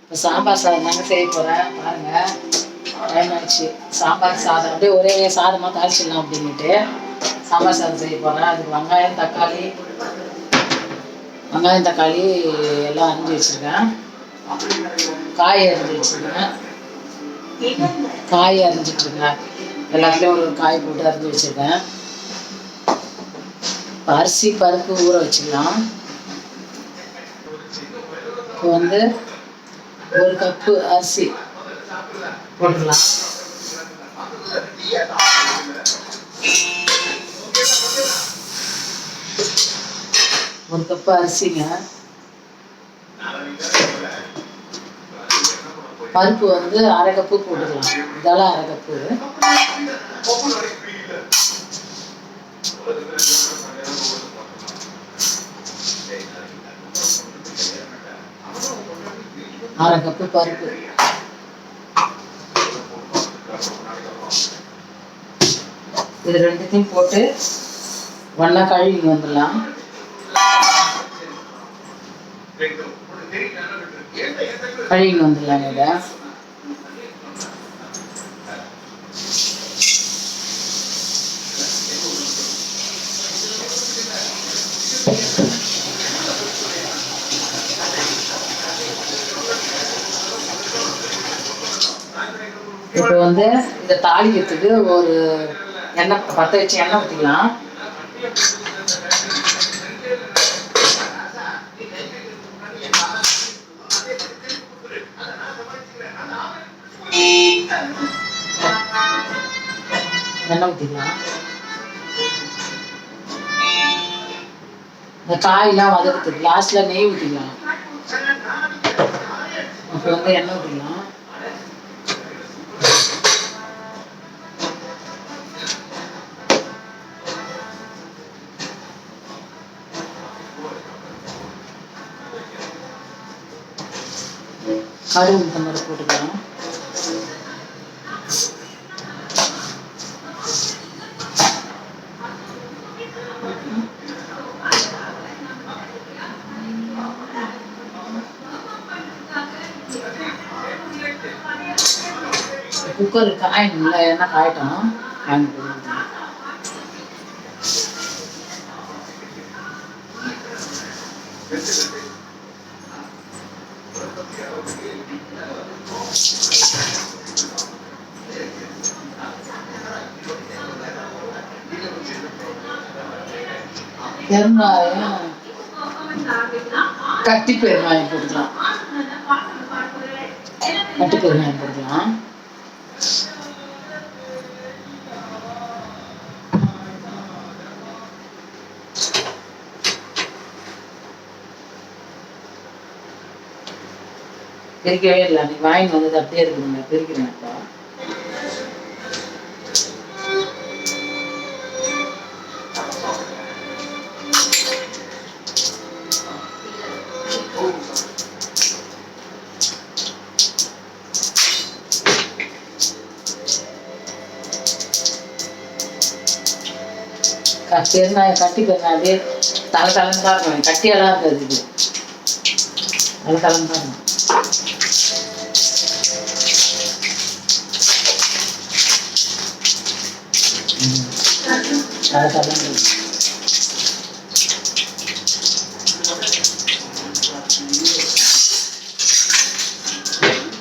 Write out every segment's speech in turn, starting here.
இப்போ சாம்பார் சாதம் தாங்க செய்ய போகிறேன். பாருங்கள், டைம் ஆயிடுச்சு. சாம்பார் சாதம் அப்படியே ஒரே சாதமாக தாளிச்சிடலாம் அப்படின்ட்டு சாம்பார் சாதம் செய்ய போகிறேன். அதுக்கு வெங்காயம் தக்காளி எல்லாம் அரிஞ்சு வச்சுருக்கேன். காய் அரிஞ்சிட்ருக்கேன். எல்லாத்துலேயும் ஒரு காய் போட்டு அரிஞ்சு வச்சுருக்கேன். அரிசி பருப்பு ஊற வச்சுக்கலாம். இப்போ வந்து 1 கப்பு அரிசி போட்டுக்கலாம். ஒரு கப்பு அரிசிங்க. பருப்பு வந்து 1/2 கப்பு போட்டுக்கலாம். இதெல்லாம் 1/2 கப்பு. அரை கப்பு பருப்பு. இது ரெண்டுத்தையும் போட்டு ஒன்றா கழுவி வந்துடலாம். கழுவின்னு வந்துடலாங்க. இதை இப்போ வந்து இதை தாளிக்கிறதுக்கு ஒரு எண்ணெய் பற்ற வச்சு எண்ணெய் ஊற்றிக்கலாம். எண்ணெய் ஊற்றிக்கலாம். இந்த காயெல்லாம் வதக்கிறதுக்கு லாஸ்ட்டில் நெய் ஊற்றிக்கலாம். இப்போ வந்து எண்ணெய் ஊற்றிக்கலாம். கடுகு இந்த மாதிரி போட்டுக்கலாம். குக்கர் காயணும்ல, எண்ணெய் காயட்டும். பெருங்காயம், கட்டி பெருங்காயம் போட்டுக்கலாம். பிரிக்கவே இல்லை. அன்னைக்கு வாங்கி வந்தது அப்படியே இருக்குதுங்க. பிரிக்கிறேன். இப்போ பெருங்காயம் கட்டி பெருங்காயம் அப்படியே தலைன்னு தான் இருக்கும். கட்டியெல்லாம் இருக்காது. இது தலைன்னு தான் இருக்கும்.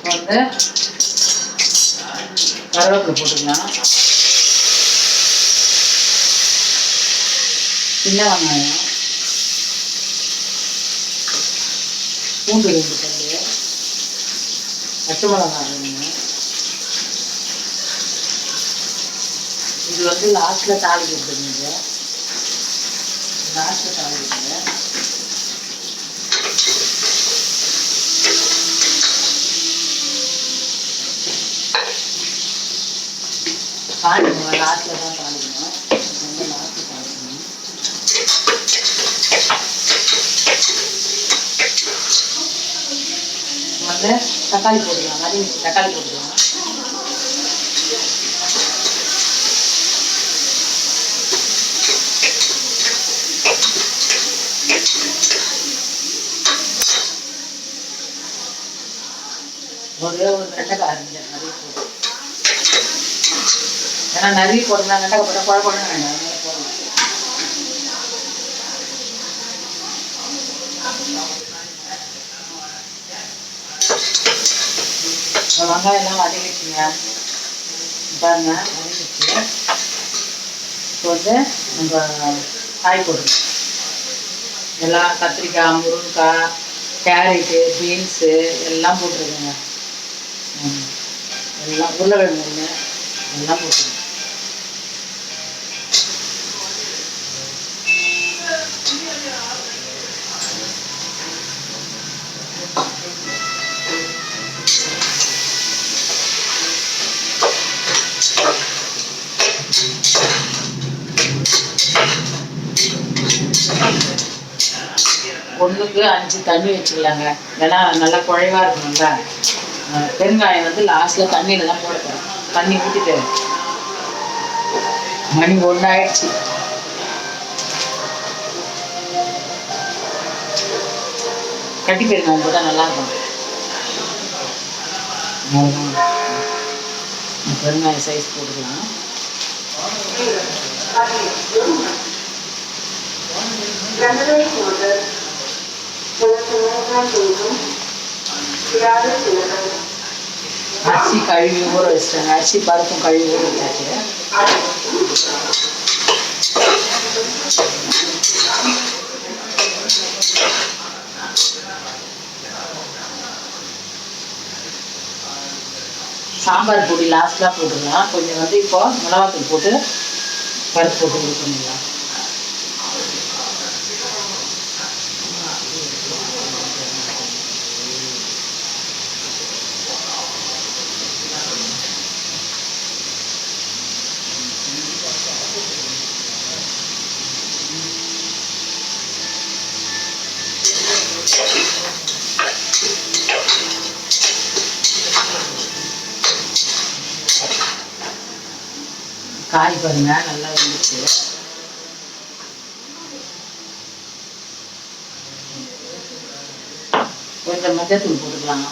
வந்து கருவேப்பிலை போட்டுக்கலாம். சின்ன வெங்காயம், பூண்டு 2 பல்லு, பச்சை மிளகாய் 1. இது வந்து லாஸ்ட்ல தாளிக்கிறது. தாளிக்கணும். லாஸ்ட்ல தான் தாளிக்கணும். வந்து தக்காளி போட்டுக்கலாம். தக்காளி போட்டுக்கலாம். ஒரே ஒரு வெண்டைக்காய் அரிஞ்சேன் நிறைய போட்டு. ஏன்னா நிறைய போட்டுனா வெண்டைக்காய் போட்டால் குழப்பம்னு வேண்டாம், அதனால போடலாம். வெங்காயம் எல்லாம் வதக்கிடுச்சுங்க பாருங்க, வதக்கிடுச்சு. இப்போ வந்து நம்ம காய் போட்டுருக்கோம். எல்லாம் கத்திரிக்காய், முருங்கைக்காய், கேரட்டு, பீன்ஸு எல்லாம் போட்டுருக்குங்க. எல்லாம் உருளைக்கிழங்கு ஒன்று எல்லாம் போட்டுருக்கோம். ஒன்றுக்கு 5 தண்ணி வச்சுக்கலாங்க, ஏன்னா நல்லா குழைவா இருக்கணும்ல. பெருங்காயம் வந்து லாஸ்ட்டில் தண்ணியில் தான் போடுறேன். தண்ணி ஊற்றிட்டு மணி 1 ஆயிடுச்சு. கட்டி பெருங்காயம் போட்டால் நல்லாயிருக்கும். பெருங்காயம் சைஸ் போட்டுக்கலாம். அரிசி கழுவி ஊற வச்சிட்டாங்க, அரிசி பருப்பும் கழுவி ஊற வச்சாச்சு. சாம்பார் பொடி லாஸ்ட்டாக போட்டுக்கலாம். கொஞ்சம் வந்து இப்போ மிளகாத்தூள் போட்டு பருப்பு போட்டு கொடுக்கணுங்களா. காய் பாருங்க நல்லா வந்துச்சு. கொஞ்சம் மஞ்சத்தூள் போட்டுக்கலாம்.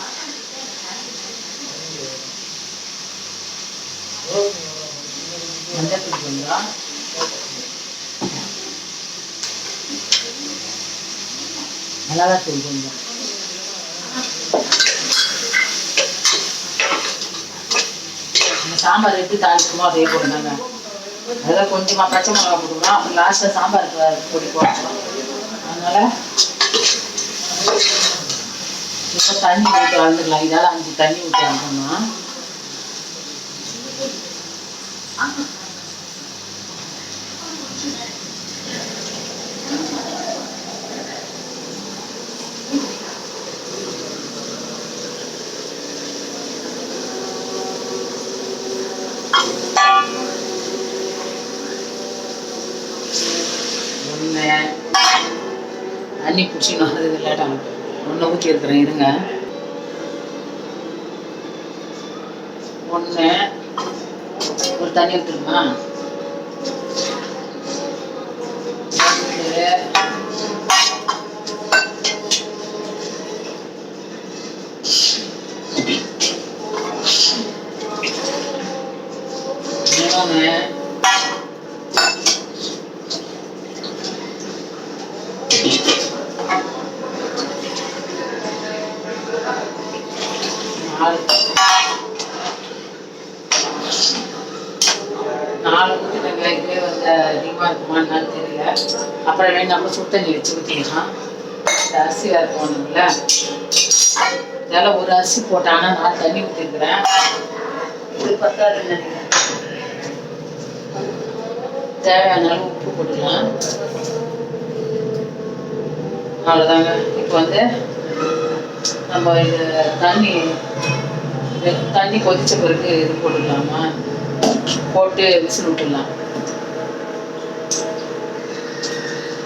மஞ்சத்தூள் கொஞ்சம், மிளகாத்தூள் கொஞ்சம், சாம்பார் எப்படி தாளிக்குமோ அதே போடுறாங்க. அதெல்லாம் கொஞ்சமாக பச்சை மிளகா போட்டுக்கலாம். அப்புறம் லாஸ்ட்டில் சாம்பாருக்கு பொடி போடலாம். அதனால் இப்போ தண்ணி ஊற்றி வளர்ந்துக்கலாம். இதால் 5 தண்ணி ஊற்றி வளர்க்கணும். தண்ணி பிடிச்சின்னு வர்றது லேட்டாக ஒன்று ஊற்றி இருக்கிறேன், இருங்க. ஒன்று ஒரு தண்ணி ஊற்றுருமா, நாலு ஊற்றுங்க. இதே வந்து அதிகமாக இருக்குமான்னு தெரியல. அப்புறம் வேணாலும் சுடு தண்ணி வச்சு ஊற்றிக்கலாம். இந்த அரிசி வேறு போகணுங்கள, இதெல்லாம் ஒரு அரிசி போட்டாங்கன்னா 4 தண்ணி ஊற்றிருக்கிறேன். இது பத்தாதுன்னு நினைக்கிறேன். தேவையான அளவு உப்பு போட்டுக்கலாம். அவ்வளோதாங்க. இப்போ வந்து நம்ம இது தண்ணி கொதிச்ச பிறகு இது போட்டுக்கலாமா, போட்டு விசில் விட்டுடலாம்.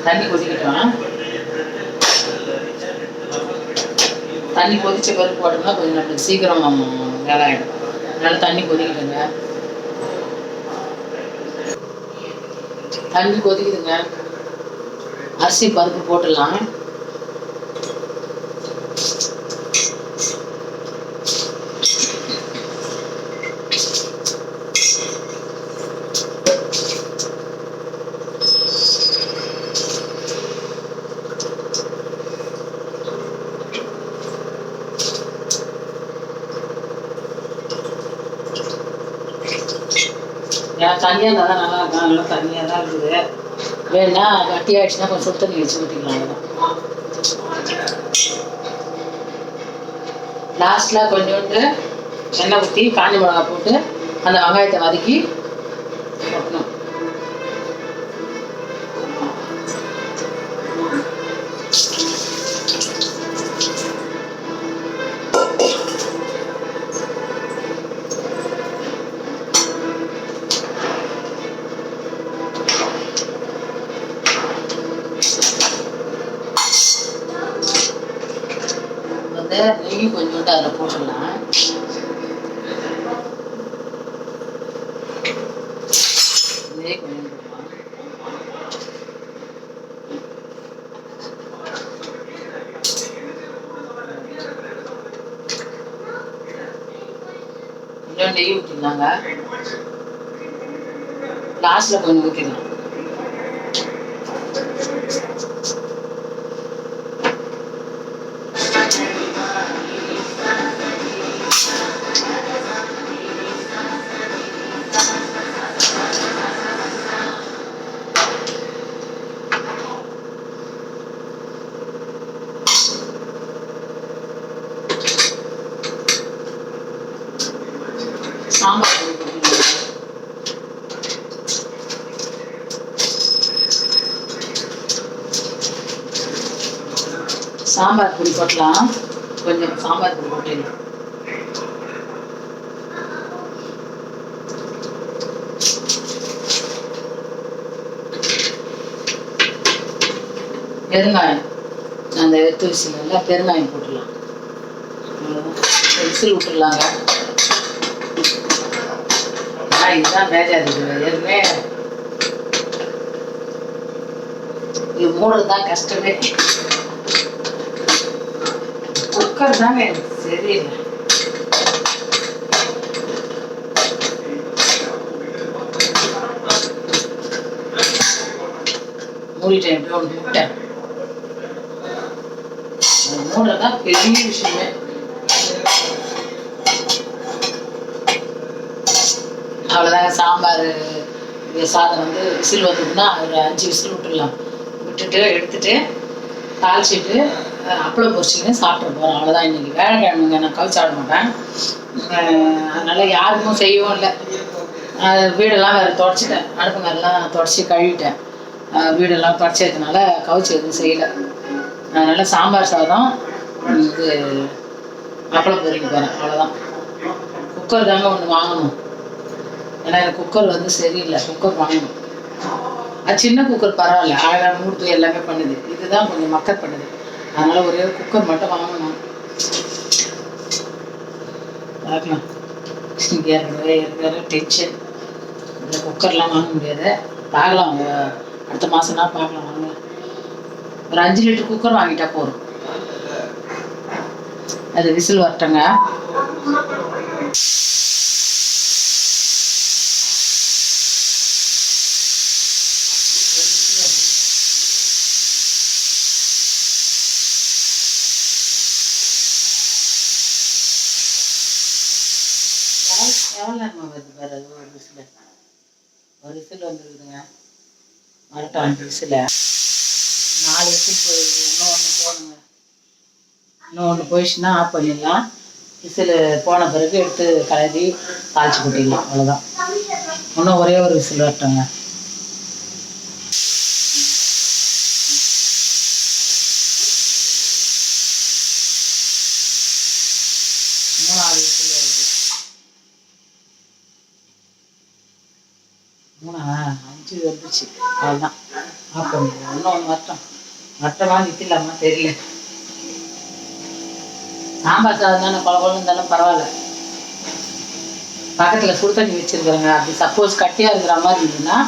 தண்ணி கொதிக்கட்டும். தண்ணி கொதிச்ச பிறகு போட்டோம்னா கொஞ்சம் நம்மளுக்கு சீக்கிரம் வேலை ஆகிடும். அதனால தண்ணி கொதிக்கிடுங்க. தண்ணி கொதிக்குதுங்க. அரிசி பருப்பு போட்டுடலாம். தண்ணியாக இருந்தால் தான் நல்லா இருக்கும். நல்லா தண்ணியாக தான் இருக்குது. வேணா கட்டி ஆயிடுச்சுன்னா கொஞ்சம் சுடு தண்ணி வச்சு ஊற்றிக்கலாம். அவ்வளோதான். லாஸ்ட்டில் கொஞ்சோண்டு எண்ணெய் ஊற்றி காஞ்ச மிளகா போட்டு அந்த வெங்காயத்தை வதக்கி போட்டணும். நெய் கொஞ்சோண்டு அதில் போட்டுடலாம். நெய் கொஞ்சம் போடலாம். கொஞ்சம் நெய் ஊற்றிடலாங்க. லாஸ்ட்ல கொஞ்சம் ஊற்றிடலாம். சாம்பார் சாம்பார் பொடி போட்டலாம். கொஞ்சம் சாம்பார் பொடி போட்டுடலாம். பெருங்காயம் அந்த எடுத்து விசில பெருங்காயம் போட்டுடலாம். விசில் விட்டுடலாங்க. இதுதான் பேஜா இருக்குது. எதுவுமே இது மூடுறதுதான் கஷ்டமே. குக்கர் தாங்க எனக்கு சரியில்லை. மூடிட்டேன். எப்படி ஒன்று விட்டேன். மூடுறதுதான் பெரிய விஷயமே. அவ்வளோதாங்க. சாம்பார் சாதம் வந்து விசில் வந்ததுன்னா ஒரு 5 விசில் விட்டுடலாம். விட்டுட்டு எடுத்துட்டு தாளிச்சிட்டு அப்பளம் பொரிச்சிக்கின்னு சாப்பிட்டு போகிறோம். அவ்வளோதான். இன்றைக்கி வேலைக்கிழமைங்க. நான் கவிச்சு சாப்பிட மாட்டேன். அதனால் யாருக்கும் செய்யவும் இல்லை. வீடெல்லாம் வேறு தொடச்சிட்டேன். அடுப்புங்கெல்லாம் தொடச்சி கழுவிட்டேன். வீடெல்லாம் தொடச்சதுனால கவிச்சு எதுவும் செய்யலை. அதனால் சாம்பார் சாதம் இது அப்பளம் பொரிக்க போகிறேன். அவ்வளோதான். குக்கர் தாங்க ஒன்று வாங்கணும். ஏன்னா எனக்கு குக்கர் வந்து சரியில்லை. குக்கர் வாங்கணும். அது சின்ன குக்கர் பரவாயில்ல. அழகாக மூடுது எல்லாமே பண்ணுது. இதுதான் கொஞ்சம் மக்கள் பண்ணுது. அதனால் ஒரே குக்கர் மட்டும் வாங்கணும். பார்க்கலாம். ஏற்கனவே டென்ஷன். இந்த குக்கர்லாம் வாங்க முடியாது. பார்க்கலாம். அடுத்த மாதம்னா பார்க்கலாம். வாங்கலாம். ஒரு 5 லிட்டர் குக்கர் வாங்கிட்டா போதும். அது விசில் வரட்டங்க. எவ்வளோ நேரமாக வருது பாரு. அது ஒரு விசில் வந்துருக்குதுங்க. வரட்டும் 5 விசில். 4 விசில் போயிடுது. இன்னும் ஒன்று போகணுங்க. இன்னும் ஒன்று போயிடுச்சுன்னா ஆஃப் பண்ணிடலாம். விசில் போன பிறகு எடுத்து கலரி தாளிச்சு கொட்டிடலாம். அவ்வளோதான். இன்னும் ஒரே ஒரு விசில் வரட்டோங்க. இன்னும் 4 விசில் வருது. 5 வந்துச்சு. அவ்வளோதான். ஆஃப் பண்ணிடலாம். இன்னும் ஒன்று வரட்டும். வரட்டமா நிற்கலாமா தெரியல. சாம்பார் சாதம் தானே குழம்பு இருந்தாலும் பரவாயில்ல. பக்கத்தில் சுடு தண்ணி வச்சுருக்குறேங்க. அப்படி சப்போஸ் கட்டியாக இருக்கிற மாதிரி இருந்ததுன்னா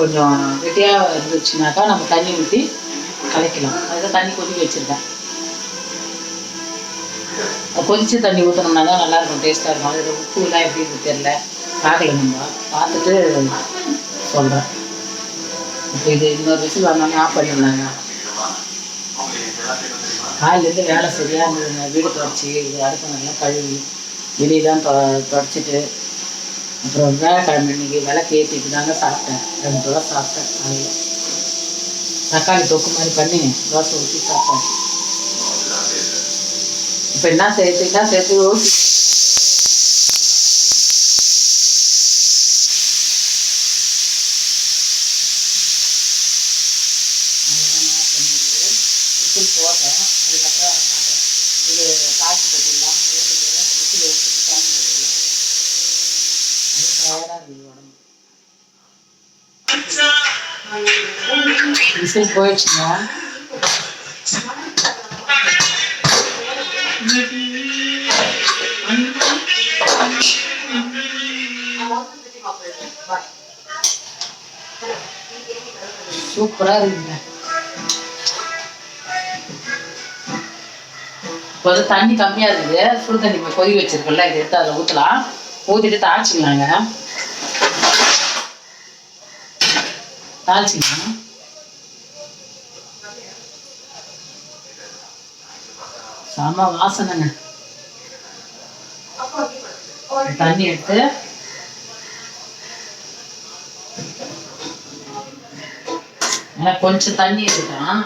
கொஞ்சம் கெட்டியாக இருந்துச்சுனாக்கா நம்ம தண்ணி ஊற்றி கலக்கலாம். அதுதான் தண்ணி கொதிக்க வச்சுருக்கேன். கொதிச்சு தண்ணி ஊற்றணும்னா தான் நல்லாயிருக்கும். டேஸ்ட்டாக இருக்கும். அதில் உப்புலாம் எப்படி இருக்கு தெரியல. பார்க்கல. நம்ம பார்த்துட்டு சொல்கிறேன். இப்போ இது இன்னொரு விசில் வந்தோடனே ஆஃப் பண்ணிடலாங்க. காலையிலேருந்து வேலை சரியாக இருந்ததுங்க. வீடு தொடச்சி இது அடுப்பு நல்லா கழுவி வெளியெல்லாம் தொடச்சிட்டு அப்புறம் வேலைக்கிழமை இன்னைக்கு விளக்கு ஏற்றிட்டு தாங்க சாப்பிட்டேன். 2 தோசை சாப்பிட்டேன் காலையில். தக்காளி தொக்கு மாதிரி பண்ணி தோசை ஊற்றி சாப்பிட்டேன். இப்போ என்ன சேர்த்து ஊற்றி போட்டேன். அதுக்கப்புறம் இது காய்ச்சி கட்டிடலாம், எடுத்துட்டு விசில் எடுத்துட்டு காய்ச்சி கட்டிடலாம். அது டயர்டாக இருக்குது உடம்பு. விசில் போயிடுச்சுங்க. சூப்பரா இருக்குங்க. இப்போ வந்து தண்ணி கம்மியா இருக்குது. சுடு தண்ணி கொதி வச்சிருக்கல, இதை எடுத்து அதில் ஊற்றலாம். ஊற்றிட்டு தாளிச்சிக்கலாங்க. தாளிச்சிக்கலாம். செம வாசனைங்க. தண்ணி எடுத்து கொஞ்சம் தண்ணி எடுக்கலாம்.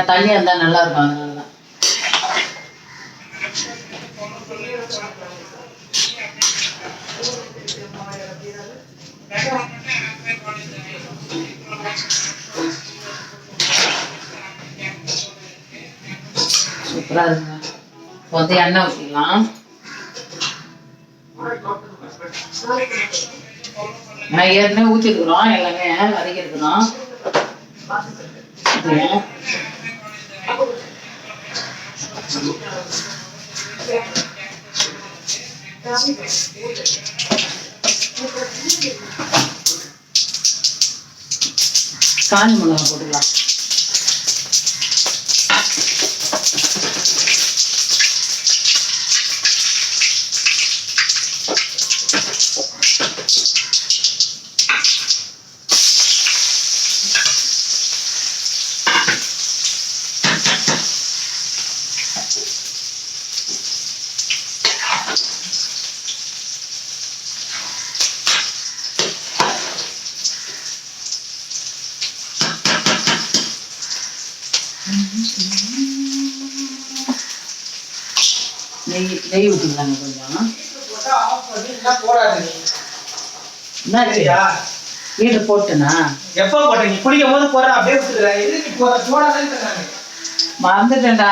தண்ணியா இருந்தா நல்லா இருக்கும். அதனாலதான் சூப்பரா இருக்குங்க. இப்போ வந்து எண்ணெய் ஊற்றிக்கலாம். ஏற்கனவே ஊற்றிருக்கிறோம், எல்லாமே வதக்கிருக்கிறோம். காஞ்சி மிளகாய் போட்டுக்கலாம். நெய் ஊற்றிக்கலாங்க கொஞ்சம். வீடு போட்டுனா எப்போ போட்டேன்? குளிக்கும் போது போற அப்படியே மறந்துட்டேன்டா.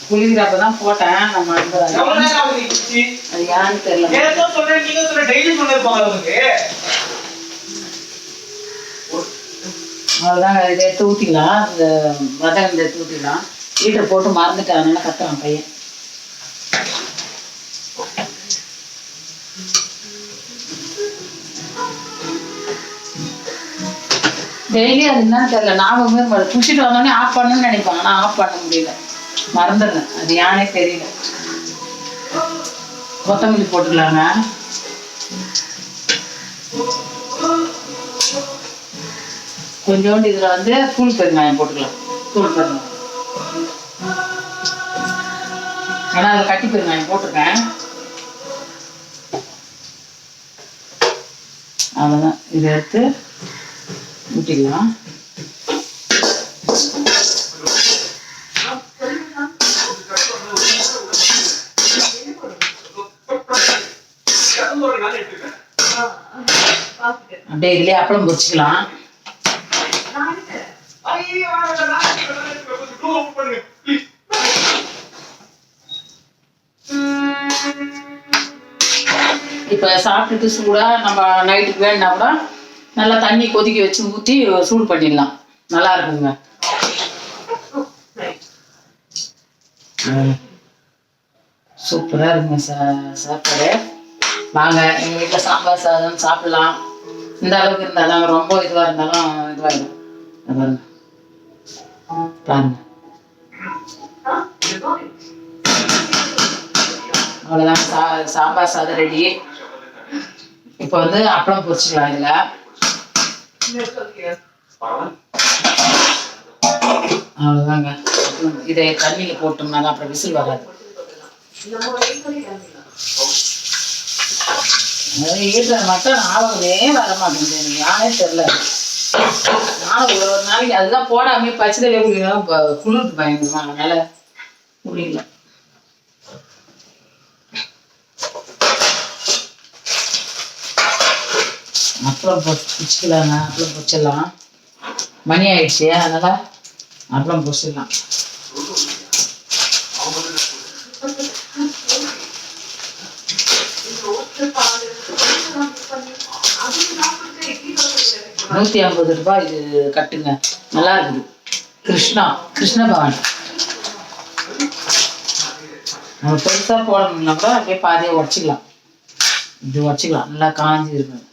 குளிக்கிறப்பதான் போட்டேன். நம்ம அது யான்னு தெரியல. அவ்வளோதாங்க. இதை எடுத்து ஊற்றிக்கலாம். இந்த வதங்க எடுத்து ஊற்றிக்கலாம். வீட்டை போட்டு மறந்துட்டேன், அதனால கத்துறான் பையன். டெய்லி அது என்னன்னு தெரியல, ஞாபகமே குடிச்சிட்டு வந்தோடனே ஆஃப் பண்ணணும்னு நினைப்பாங்க. ஆனால் ஆஃப் பண்ண முடியல, மறந்துடுறேன். அது யானே தெரியல. கொத்தமல்லி போட்டுக்கலாங்க. கொஞ்சோண்டு இதில் வந்து தூள் பெருங்காயம் போட்டுக்கலாம். தூள் பெருங்காயம், ஏன்னா அதில் கட்டி பெருங்காயம் போட்டிருக்கேன். அவ்வளோதான். இதை எடுத்து ஊற்றிக்கலாம். அப்படியே இதுலேயே அப்பளம் பொரிச்சிக்கலாம். இப்போ சாப்பிட்டுட்டு சூடா நம்ம நைட்டுக்கு வேணும்னா கூட நல்லா தண்ணி கொதிக்க வச்சு ஊற்றி சூடு பண்ணிடலாம். நல்லா இருக்குங்க. சூப்பராக இருக்குங்க சாப்பாடு. வாங்க எங்கள் வீட்டில் சாம்பார் சாதம் சாப்பிடலாம். இந்த அளவுக்கு இருந்தாலும் ரொம்ப இதுவாக இருந்தாலும் இதுவாகிடும். பாருங்க பாருங்க. அவ்வளோதான். சாம்பார் சாதம் ரெடி. இப்போ வந்து அப்பளம் பொரிச்சிக்கலாம். இதில் அவ்வளோதாங்க. இதை தண்ணியில் போட்டோம்னா தான் அப்புறம் விசில் வராது. அதாவது ஈட்டர் மட்டும் ஆகவே வர மாட்டேங்குது எனக்கு, யானே தெரில. நானும் ஒரு நாளைக்கு அதுதான் போடாமே பச்சையிலே குடிக்கலாம், குளிர்ந்து பயங்கரமா, அதனால முடியல. அப்பளம் பிடிச்சிக்கலாங்க, அப்பளம் பிடிச்சிடலாம். மணி ஆயிடுச்சு, அதனால அப்பளம் பிடிச்சிடலாம். ₹150 இது கட்டுங்க, நல்லா இருக்குது. கிருஷ்ண பவன். நம்ம பெருசா போடணும்னா கூட அப்படியே பாதியை உடச்சிக்கலாம். இது உடச்சிக்கலாம், நல்லா காஞ்சி இருக்கணும்.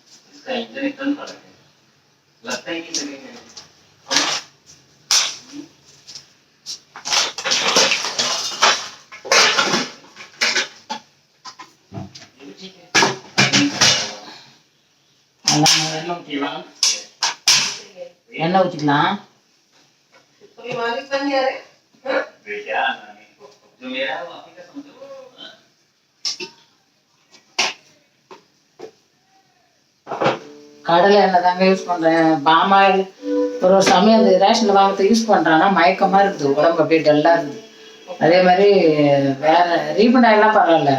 எண்ணெய் ஊற்றிக்கலாம். கடலை எண்ணெய் தாங்க யூஸ் பண்றேன். பாமாயில் ஒரு சமயம் அந்த ரேஷன்ல வாங்கறத யூஸ் பண்றான்னா மயக்கமா இருக்குது, உடம்பு அப்படியே டல்லா இருக்குது. அதே மாதிரி வேற ரீஃபண்ட் ஆயிலாம் பரவாயில்ல,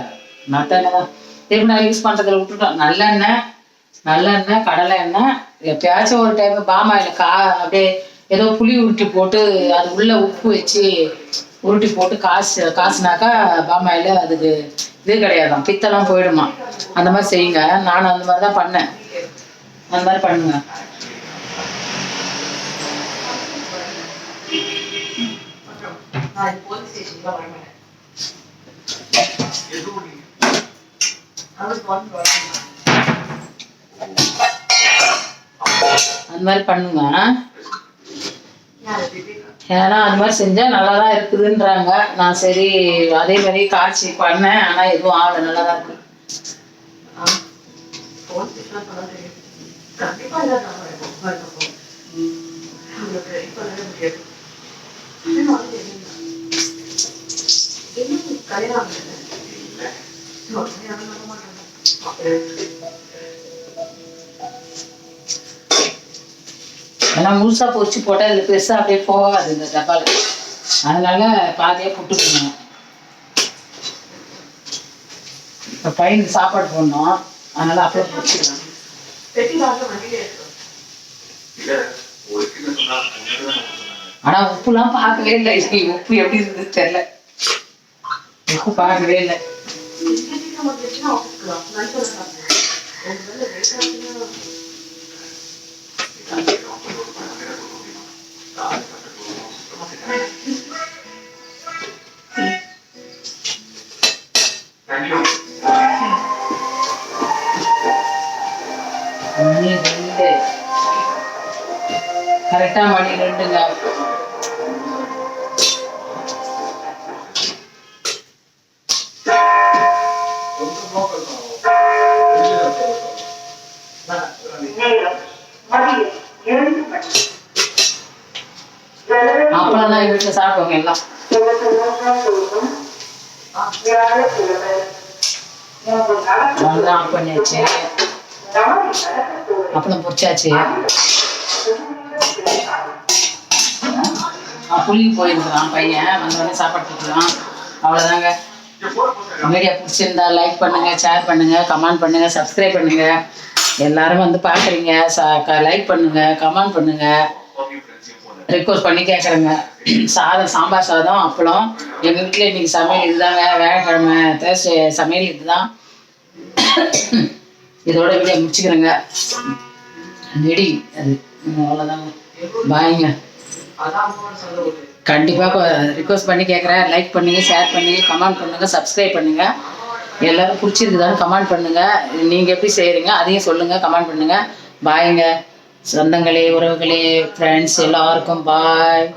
மற்ற எண்ணெய் தான். ரீஃபண்ட் ஆயில் யூஸ் பண்றதுல விட்டுட்டோம். நல்லெண்ணெய் கடலை எண்ணெய், எப்பயாச்சும் ஒரு டைம் பாமாயில் அப்படியே ஏதோ புளி உருட்டி போட்டு அது உள்ள உப்பு வச்சு உருட்டி போட்டு காசுனாக்கா பாமாயில் அதுக்கு இது கிடையாதான், பித்தெல்லாம் போயிடுமா. அந்த மாதிரி செய்யுங்க. நானும் அந்த மாதிரி தான் பண்ணேன். அந்த மாதிரி பண்ணுங்க. அந்த மாதிரி பண்ணுங்க. ஏன்னா அது மாதிரி செஞ்சா நல்லாதான் இருக்குதுன்றாங்க. நான் சரி அதே மாதிரி காய்ச்சி பண்ணேன், ஆனா எதுவும் ஆகல, நல்லாதான் இருக்கு. ஏன்னா முழுசா பொரிச்சு போட்டா இதுல பெருசா அப்படியே போகாது இந்த டப்பால, அதனால பாதியா புட்டுக்கணும். இப்ப பையனுக்கு சாப்பாடு போடணும், அதனால அப்படியே பொரிச்சுக்கலாம். ஆனா உப்புலாம் பார்க்கவே இல்லை. உப்பு எப்படி இருந்தது தெரியல, உப்பு பார்க்கவே இல்லை. கரெக்டா மணி 2ங்க. அப்பளம்தான் எங்க வீட்டுல சாப்பிடுவாங்க எல்லாம். ஆஃப் பண்ணியாச்சு, அப்பளம் பொரிச்சாச்சு. புளிக்கு போயிருக்கலாம் பையன், வந்தோடனே சாப்பாடு கொடுக்கலாம். அவ்வளோதாங்க. வீடியோ பிடிச்சிருந்தா லைக் பண்ணுங்க, ஷேர் பண்ணுங்க, கமெண்ட் பண்ணுங்க, சப்ஸ்கிரைப் பண்ணுங்க. எல்லாரும் வந்து பார்க்குறீங்க, லைக் பண்ணுங்க, கமெண்ட் பண்ணுங்க. ரிக்வஸ்ட் பண்ணி கேட்குறேங்க. சாம்பார் சாதம் அப்பளம் எங்கள் வீட்டில் இன்னைக்கு சமையல் இதுதாங்க. வியாழக்கிழமை தேர்ஸ்டே சமையல் இதுதான். இதோட வீடியோ முடிச்சுக்கிறேங்க. நெடி அது அவ்வளோதாங்க. பாய்ங்க. கண்டிப்பாக ரிக்வஸ்ட் பண்ணி கேட்குறேன். லைக் பண்ணுங்க, ஷேர் பண்ணுங்க, கமெண்ட் பண்ணுங்க, சப்ஸ்கிரைப் பண்ணுங்க. எல்லாரும் பிடிச்சிருக்குதான்னு கமெண்ட் பண்ணுங்க. நீங்கள் எப்படி செய்கிறீங்க அதையும் சொல்லுங்க, கமெண்ட் பண்ணுங்க. பாய்ங்க. சொந்தங்களே, உறவுகளே, ஃப்ரெண்ட்ஸ் எல்லாருக்கும் பாய்.